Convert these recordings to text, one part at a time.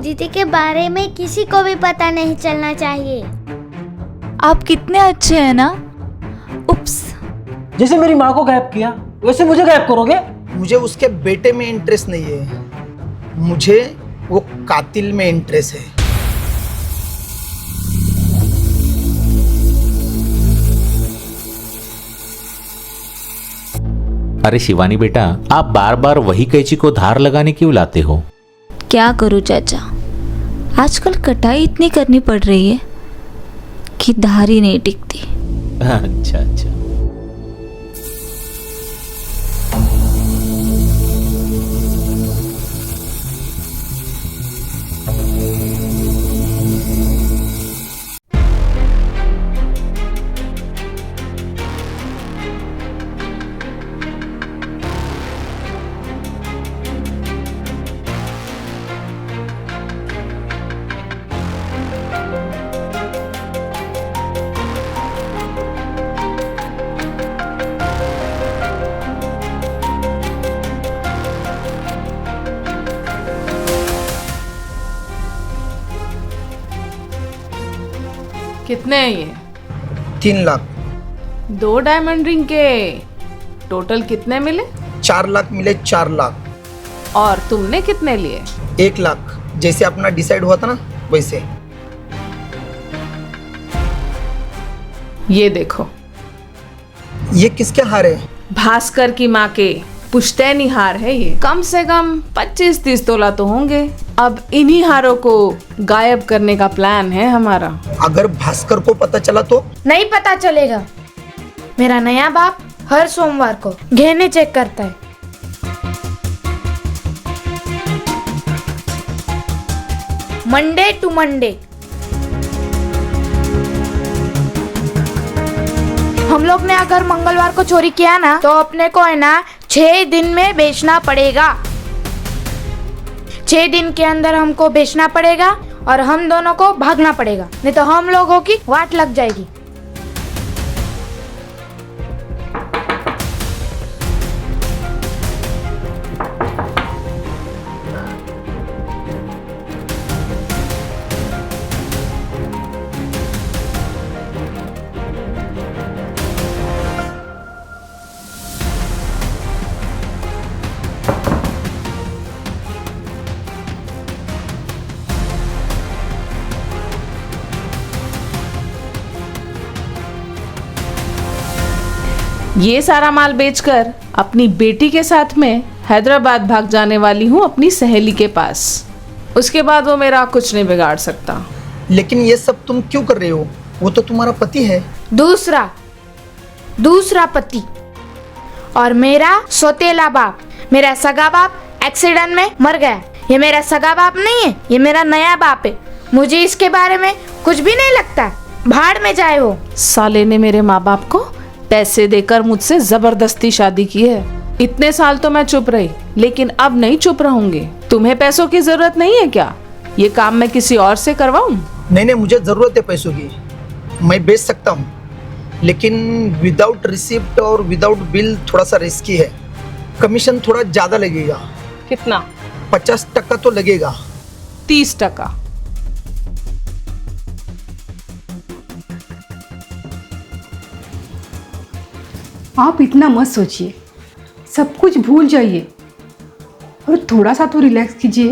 दीदी के बारे में किसी को भी पता नहीं चलना चाहिए। आप कितने अच्छे हैं ना। उप्स। जैसे मेरी माँ को गायब किया वैसे मुझे गायब करोगे? मुझे उसके बेटे में इंटरेस्ट नहीं है, मुझे वो कातिल में इंटरेस्ट है। अरे शिवानी बेटा, आप बार बार वही कैंची को धार लगाने क्यों लाते हो? क्या करूं चाचा, आजकल कटाई इतनी करनी पड़ रही है कि धार ही नहीं टिकती। अच्छा अच्छा। कितने हैं ये? 3 लाख। 2 डायमंड रिंग के टोटल कितने मिले? 4 लाख मिले, 4 लाख। और तुमने कितने लिए? 1 लाख, जैसे अपना डिसाइड हुआ था ना वैसे। ये देखो, ये किसके हार है? भास्कर की माँ के पुश्तैनी हार है ये। कम से कम 25-30 तोला तो होंगे। अब इन्हीं हारों को गायब करने का प्लान है हमारा। अगर भास्कर को पता चला तो? नहीं पता चलेगा। मेरा नया बाप हर सोमवार को गहने चेक करता है। Monday to Monday. हम लोग ने अगर मंगलवार को चोरी किया ना तो अपने को है ना 6 दिन में बेचना पड़ेगा। 6 दिन के अंदर हमको बेचना पड़ेगा और हम दोनों को भागना पड़ेगा, नहीं तो हम लोगों की वाट लग जाएगी। ये सारा माल बेचकर अपनी बेटी के साथ में हैदराबाद भाग जाने वाली हूँ अपनी सहेली के पास। उसके बाद वो मेरा कुछ नहीं बिगाड़ सकता। लेकिन ये सब तुम क्यों कर रहे हो? वो तो तुम्हारा पति है। दूसरा पति और मेरा सौतेला बाप, मेरा सगा बाप एक्सीडेंट में मर गया। ये मेरा सगा बाप नहीं है, ये मेरा नया बाप है। मुझे इसके बारे में कुछ भी नहीं लगता। भाड़ में जाए वो। साले ने मेरे माँ बाप को पैसे देकर मुझसे जबरदस्ती शादी की है। इतने साल तो मैं चुप रही, लेकिन अब नहीं चुप रहूंगी। तुम्हें पैसों की जरूरत नहीं है क्या? ये काम मैं किसी और से करवाऊं? नहीं, मुझे जरूरत है पैसों की। मैं बेच सकता हूँ, लेकिन विदाउट रिसिप्ट और विदाउट बिल थोड़ा सा रिस्की है। कमीशन थोड़ा ज्यादा लगेगा। कितना? 50% तो लगेगा। 30%। आप इतना मत सोचिए, सब कुछ भूल जाइए और थोड़ा सा तो रिलैक्स कीजिए।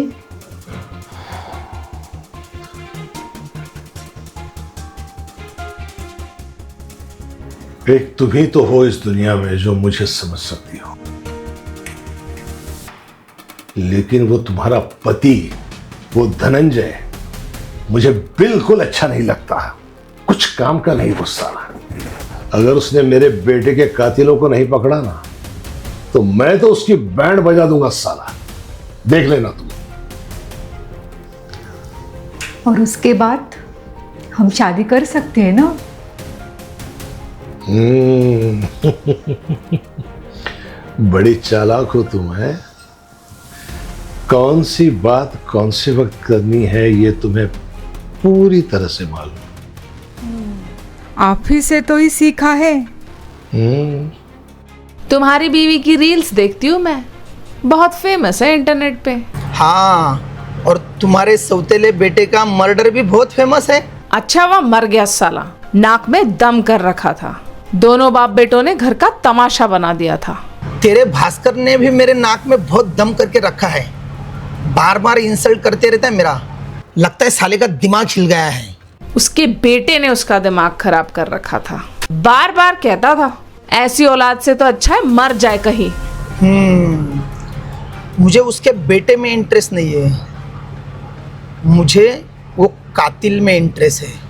एक तुम ही तो हो इस दुनिया में जो मुझे समझ सकती हो, लेकिन वो तुम्हारा पति, वो धनंजय, मुझे बिल्कुल अच्छा नहीं लगता। कुछ काम का नहीं वो साला। अगर उसने मेरे बेटे के कातिलों को नहीं पकड़ा ना तो मैं तो उसकी बैंड बजा दूंगा साला। देख लेना तुम। और उसके बाद हम शादी कर सकते हैं ना? बड़ी चालाक हो तुम, है? कौन सी बात कौन से वक्त करनी है ये तुम्हें पूरी तरह से मालूम। आप ही से तो ही सीखा है। तुम्हारी बीवी की रील्स देखती हूँ मैं, बहुत फेमस है इंटरनेट पे। हाँ, और तुम्हारे सौतेले बेटे का मर्डर भी बहुत फेमस है। अच्छा वह मर गया साला, नाक में दम कर रखा था। दोनों बाप बेटों ने घर का तमाशा बना दिया था। तेरे भास्कर ने भी मेरे नाक में बहुत दम करके रखा है, बार बार इंसल्ट करते रहता है मेरा। लगता है साले का दिमाग हिल गया है। उसके बेटे ने उसका दिमाग खराब कर रखा था। बार बार कहता था ऐसी औलाद से तो अच्छा है मर जाए कहीं। मुझे उसके बेटे में इंटरेस्ट नहीं है, मुझे वो कातिल में इंटरेस्ट है।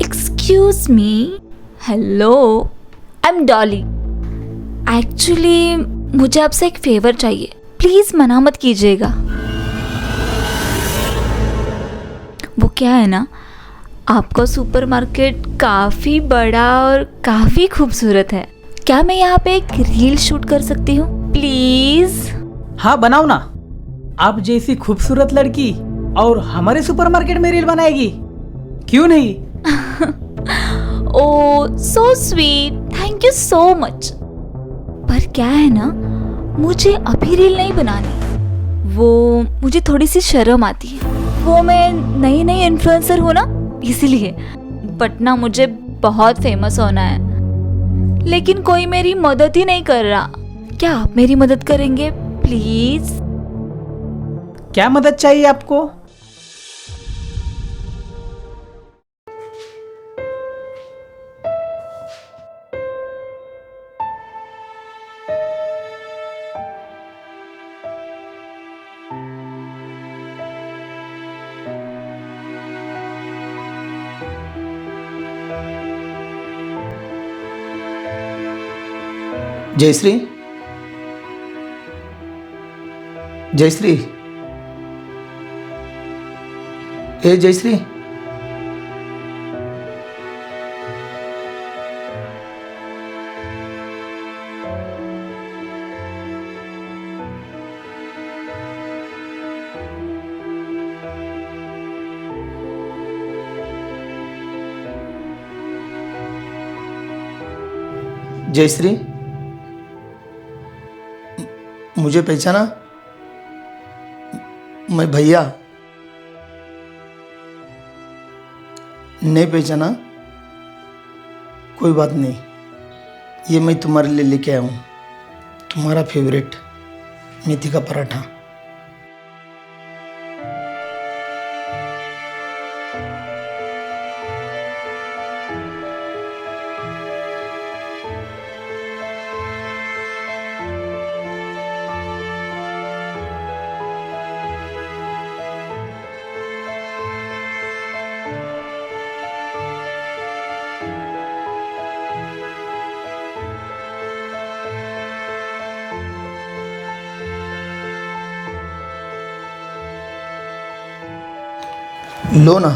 Excuse me, hello, I am Dolly. Actually मुझे आपसे एक फेवर चाहिए, प्लीज मना मत कीजिएगा। वो क्या है ना, आपका सुपरमार्केट काफ़ी बड़ा और काफ़ी खूबसूरत है। क्या मैं यहाँ पे एक रील शूट कर सकती हूँ प्लीज? हाँ बनाओ ना। आप जैसी खूबसूरत लड़की और हमारे सुपरमार्केट में रील बनाएगी, क्यों नहीं? Oh so sweet, thank you so much. पर क्या है ना, मुझे अभी रील नहीं बनानी, वो मुझे थोड़ी सी शर्म आती है। वो मैं नई नई इन्फ्लुएंसर हूँ ना, इसलिए। बट ना मुझे बहुत फेमस होना है, लेकिन कोई मेरी मदद ही नहीं कर रहा। क्या आप मेरी मदद करेंगे प्लीज? क्या मदद चाहिए आपको? जयश्री, जयश्री, ए जयश्री, जयश्री, मुझे पहचाना? मैं भैया। नहीं पहचाना? कोई बात नहीं, ये मैं तुम्हारे लिए लेके आया हूँ, तुम्हारा फेवरेट मेथी का पराठा। लो ना।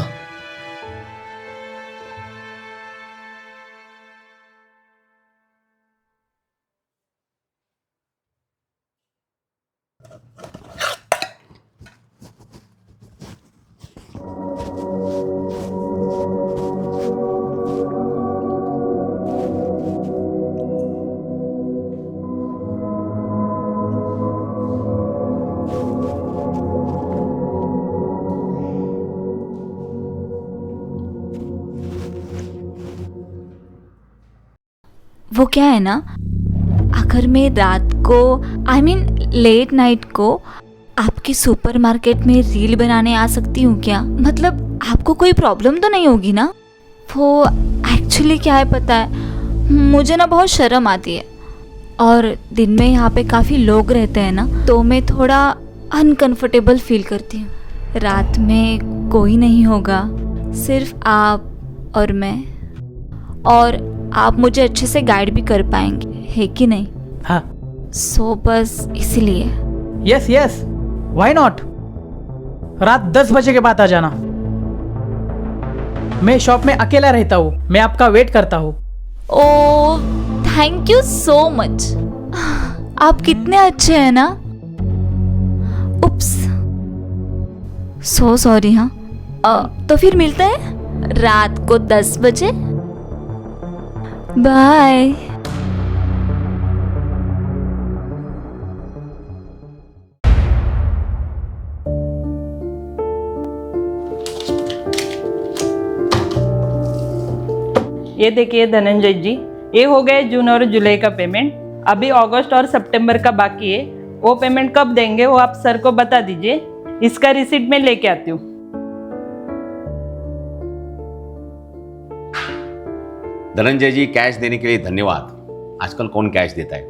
वो क्या है ना, अगर मैं रात को लेट नाइट को आपके सुपरमार्केट में रील बनाने आ सकती हूँ क्या? मतलब आपको कोई प्रॉब्लम तो नहीं होगी ना? वो एक्चुअली क्या है पता है, मुझे ना बहुत शर्म आती है और दिन में यहाँ पे काफ़ी लोग रहते हैं ना, तो मैं थोड़ा अनकंफर्टेबल फील करती हूँ। रात में कोई नहीं होगा, सिर्फ आप और मैं, और आप मुझे अच्छे से गाइड भी कर पाएंगे, है कि नहीं? हाँ। सो बस इसलिए। Yes yes, why not. रात 10 बजे के बाद आ जाना। मैं शॉप में अकेला रहता हूँ, मैं आपका वेट करता हूँ। Oh thank you so much, आप कितने अच्छे हैं ना। उप्स, सो सॉरी। हाँ तो फिर मिलते हैं रात को 10 बजे। बाय। ये देखिए धनंजय जी, ये हो गए जून और जुलाई का पेमेंट। अभी अगस्त और सितंबर का बाकी है, वो पेमेंट कब देंगे वो आप सर को बता दीजिए। इसका रिसीट मैं लेके आती हूँ। धनंजय जी, कैश देने के लिए धन्यवाद। आजकल कौन कैश देता है?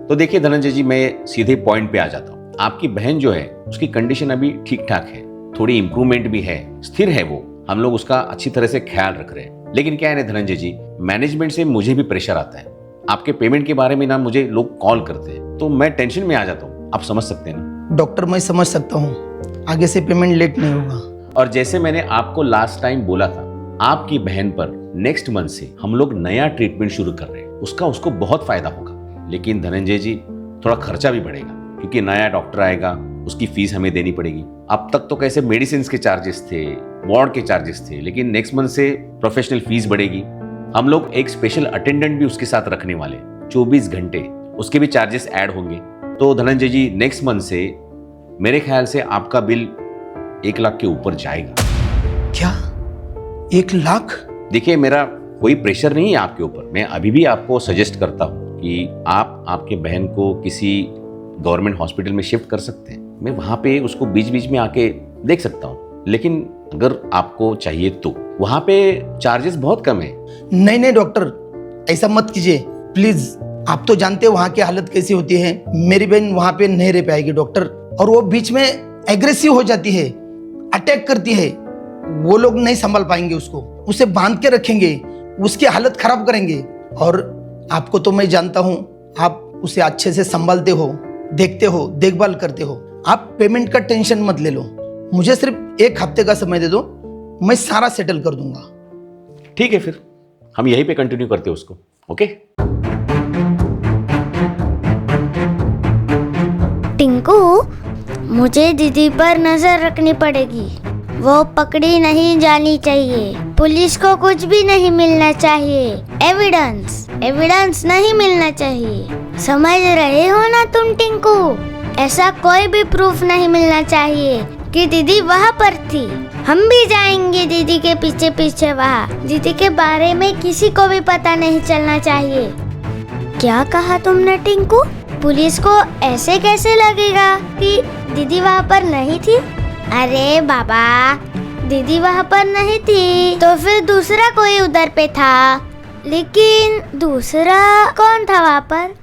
तो देखिए धनंजय जी, मैं सीधे पॉइंट पे आ जाता हूँ। आपकी बहन जो है उसकी कंडीशन अभी ठीक ठाक है, थोड़ी इंप्रूवमेंट भी है, स्थिर है वो। हम लोग उसका अच्छी तरह से ख्याल रख रहे हैं। लेकिन क्या है ना धनंजय जी, मैनेजमेंट से मुझे भी प्रेशर आता है। आपके पेमेंट के बारे में ना मुझे लोग कॉल करते हैं, तो मैं टेंशन में आ जाता हूँ। आप समझ सकते हैं ना? डॉक्टर मैं समझ सकता हूँ, आगे से पेमेंट लेट नहीं होगा। और जैसे मैंने आपको लास्ट टाइम बोला था, आपकी बहन पर नेक्स्ट मंथ से हम लोग नया ट्रीटमेंट शुरू कर रहे हैं, उसका उसको बहुत फायदा होगा। लेकिन धनंजय जी, थोड़ा खर्चा भी बढ़ेगा, क्योंकि नया डॉक्टर आएगा, उसकी फीस हमें देनी पड़ेगी। अब तक तो कैसे मेडिसिन के चार्जेस थे, वार्ड के चार्जेस थे, लेकिन नेक्स्ट मंथ से प्रोफेशनल फीस बढ़ेगी। हम लोग एक स्पेशल अटेंडेंट भी उसके साथ रखने वाले, 24 घंटे, उसके भी चार्जेस ऐड होंगे। तो धनंजय जी, नेक्स्ट मंथ से मेरे ख्याल से आपका बिल 1 लाख के ऊपर जाएगा। क्या 1 लाख? देखिए, मेरा कोई प्रेशर नहीं है आपके ऊपर। मैं अभी भी आपको सजेस्ट करता हूँ कि आप आपके बहन को किसी गवर्नमेंट हॉस्पिटल में शिफ्ट कर सकते हैं। मैं वहाँ पे उसको बीच बीच में आके देख सकता हूँ, लेकिन अगर आपको चाहिए तो वहाँ पे चार्जेस बहुत कम है। नहीं डॉक्टर, ऐसा मत कीजिए प्लीज। आप तो जानते हैं वहाँ की हालत कैसी होती है। मेरी बहन वहाँ पे नहीं रह पाएगी डॉक्टर, और वो बीच में एग्रेसिव हो जाती है, अटैक करती है। वो लोग नहीं संभाल पाएंगे उसको, उसे बांध के रखेंगे, उसकी हालत खराब करेंगे। और आपको तो मैं जानता हूँ, आप उसे अच्छे से संभालते हो, देखते हो, देखभाल करते हो। आप पेमेंट का टेंशन मत ले लो, मुझे सिर्फ 1 हफ्ते का समय दे दो, मैं सारा सेटल कर दूंगा। ठीक है, फिर हम यहीं पे कंटिन्यू करते हैं उसको। ओके टिंकू, मुझे दीदी पर नजर रखनी पड़ेगी। वो पकड़ी नहीं जानी चाहिए, पुलिस को कुछ भी नहीं मिलना चाहिए, एविडेंस नहीं मिलना चाहिए। समझ रहे हो ना तुम टिंकू? ऐसा कोई भी प्रूफ नहीं मिलना चाहिए कि दीदी वहाँ पर थी। हम भी जाएंगे दीदी के पीछे पीछे वहाँ। दीदी के बारे में किसी को भी पता नहीं चलना चाहिए। क्या कहा तुमने टिंकू? पुलिस को ऐसे कैसे लगेगा कि दीदी वहाँ पर नहीं थी? अरे बाबा, दीदी वहाँ पर नहीं थी तो फिर दूसरा कोई उधर पे था। लेकिन दूसरा कौन था वहाँ पर?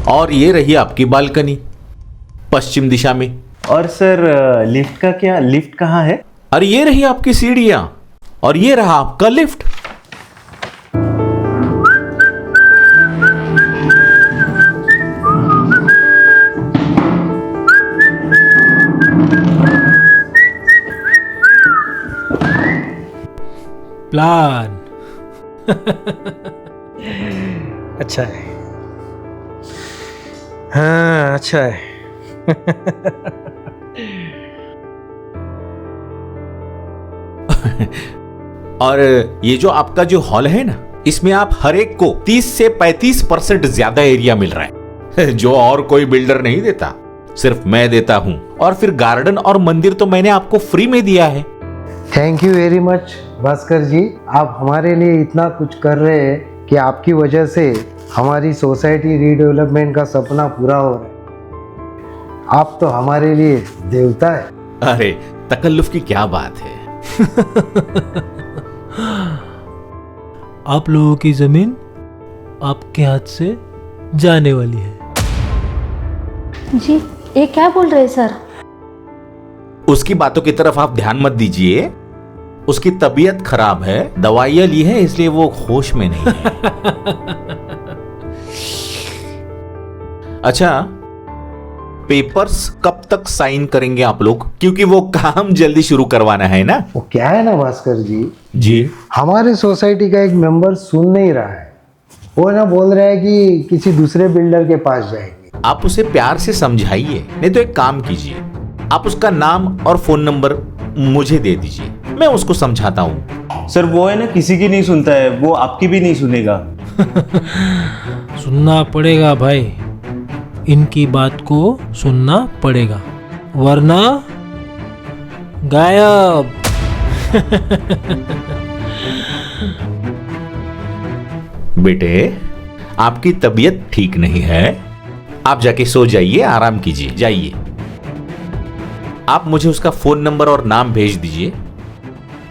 और ये रही आपकी बालकनी पश्चिम दिशा में। और सर लिफ्ट का क्या, लिफ्ट कहाँ है? और ये रही आपकी सीढ़ियां और ये रहा आपका लिफ्ट। प्लान अच्छा है। हाँ अच्छा है। और ये जो आपका जो हॉल है ना, इसमें आप हर एक को 30 से 35% ज्यादा एरिया मिल रहा है जो और कोई बिल्डर नहीं देता, सिर्फ मैं देता हूं। और फिर गार्डन और मंदिर तो मैंने आपको फ्री में दिया है। Thank you very much Bhaskar ji, आप हमारे लिए इतना कुछ कर रहे हैं कि आपकी वजह से हमारी सोसाइटी रीडेवलपमेंट का सपना पूरा हो रहा है। आप तो हमारे लिए देवता है। अरे तकल्लुफ की क्या बात है। आप लोगों की जमीन आपके हाथ से जाने वाली है। जी ये क्या बोल रहे सर? उसकी बातों की तरफ आप ध्यान मत दीजिए, उसकी तबीयत खराब है, दवाइयां ली है इसलिए वो होश में नहीं है। अच्छा पेपर्स कब तक साइन करेंगे आप लोग, क्योंकि वो काम जल्दी शुरू करवाना है ना। वो क्या है ना भास्कर जी, जी हमारे सोसाइटी का एक मेंबर सुन नहीं रहा है। वो ना बोल रहा है कि किसी दूसरे बिल्डर के पास जाएंगे। आप उसे प्यार से समझाइए, नहीं तो एक काम कीजिए, आप उसका नाम और फोन नंबर मुझे दे दीजिए, मैं उसको समझाता हूँ। सर वो है ना किसी की नहीं सुनता है, वो आपकी भी नहीं सुनेगा। सुनना पड़ेगा भाई, इनकी बात को सुनना पड़ेगा वरना गायब। बेटे आपकी तबीयत ठीक नहीं है, आप जाके सो जाइए, आराम कीजिए, जाइए। आप मुझे उसका फोन नंबर और नाम भेज दीजिए,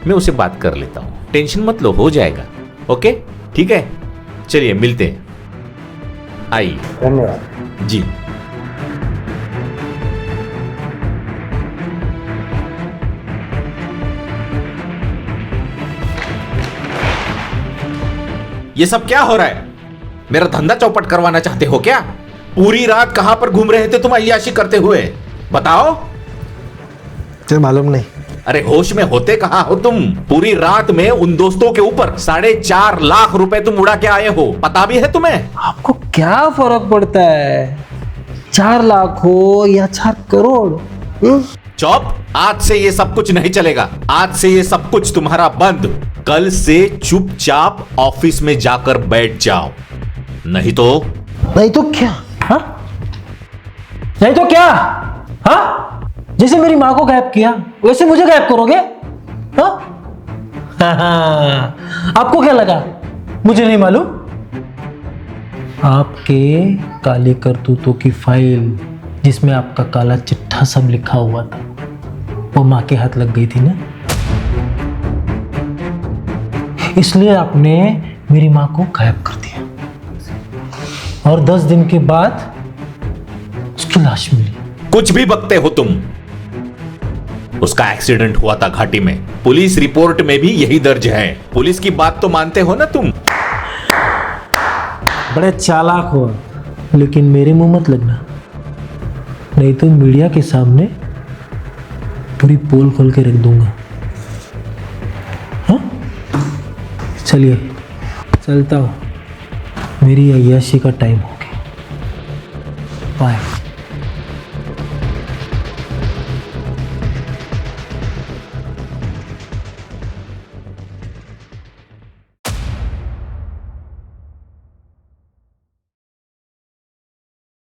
मैं उसे बात कर लेता हूं, टेंशन मत लो, हो जाएगा। ओके ठीक है, चलिए मिलते हैं, आइए। धन्यवाद जी। ये सब क्या हो रहा है? मेरा धंधा चौपट करवाना चाहते हो क्या? पूरी रात कहां पर घूम रहे थे तुम अय्याशी करते हुए, बताओ। मुझे मालूम नहीं। अरे होश में होते कहां हो तुम? पूरी रात में उन दोस्तों के ऊपर 4.5 लाख रुपए तुम उड़ा के आए हो, पता भी है तुम्हें? आपको क्या फर्क पड़ता है, 4 लाख हो या 4 करोड़? चौप, आज से ये सब कुछ नहीं चलेगा, आज से ये सब कुछ तुम्हारा बंद। कल से चुपचाप ऑफिस में जाकर बैठ जाओ, नहीं तो क्या? हाँ? नहीं तो क्या? हाँ? जैसे मेरी माँ को गायब किया वैसे मुझे गायब करोगे? हाँ? आपको क्या लगा मुझे नहीं मालूम? आपके काले करतूतों की फाइल जिसमें आपका काला चिट्ठा सब लिखा हुआ था वो माँ के हाथ लग गई थी ना, इसलिए आपने मेरी माँ को गायब कर दिया और 10 दिन के बाद उसकी लाश मिली। कुछ भी बकते हो तुम। उसका एक्सीडेंट हुआ था घाटी में, पुलिस रिपोर्ट में भी यही दर्ज है। पुलिस की बात तो मानते हो ना तुम? बड़े चालाक हो, लेकिन मेरे मुंह मत लगना, नहीं तो मीडिया के सामने पूरी पोल खोल के रख दूंगा। हाँ? चलिए चलता हूँ, मेरी अय्याशी का टाइम हो गया। बाय।